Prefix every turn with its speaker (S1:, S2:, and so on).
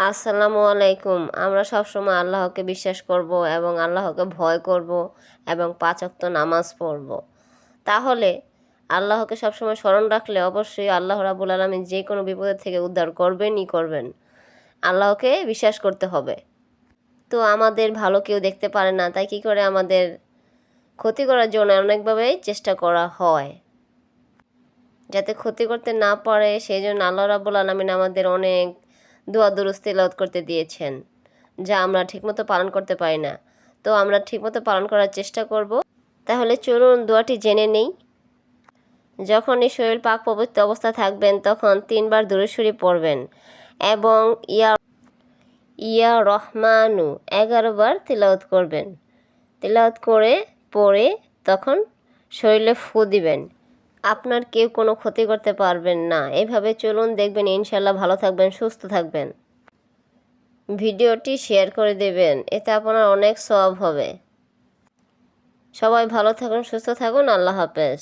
S1: আসসালামু আলাইকুম। আমরা সবসময় আল্লাহকে বিশ্বাস করব এবং আল্লাহকে ভয় করব এবং ৫ ওয়াক্ত নামাজ পড়ব। তাহলে আল্লাহকে সবসময় স্মরণ রাখলে অবশ্যই আল্লাহ রাব্বুল আলামিন যে কোনো বিপদের থেকে উদ্ধার করবেনই করবেন। আল্লাহকে বিশ্বাস করতে হবে। তো আমাদের ভালো কেউ দেখতে পারে না, তাই কী করে আমাদের ক্ষতি করার জন্য অনেকভাবেই চেষ্টা করা হয়, যাতে ক্ষতি করতে না পারে। সেই জন্য আল্লাহ রাব্বুল আলামিন আমাদের অনেক দোয়া দুরূদ তিলাওয়াত করতে দিয়েছেন, যা আমরা ঠিকমতো পালন করতে পারি না। তো আমরা ঠিকমতো পালন করার চেষ্টা করব। তাহলে চলুন দোয়াটি জেনে নেই। যখনই শরীর পাক পবিত্র অবস্থা থাকবেন তখন 3 বার দুরূদ শরীফ পড়বেন এবং ইয়া রহমানু 11 বার তিলাওয়াত করবেন। তিলাওয়াত করে পড়ে তখন শরীরে ফু দিবেন। আপনার কেউ কোনো ক্ষতি করতে পারবেন না। এভাবে চলুন, দেখবেন ইনশাল্লাহ ভালো থাকবেন, সুস্থ থাকবেন। ভিডিওটি শেয়ার করে দেবেন, এতে আপনার অনেক সওয়াব হবে। সবাই ভালো থাকুন, সুস্থ থাকুন। আল্লাহ হাফেজ।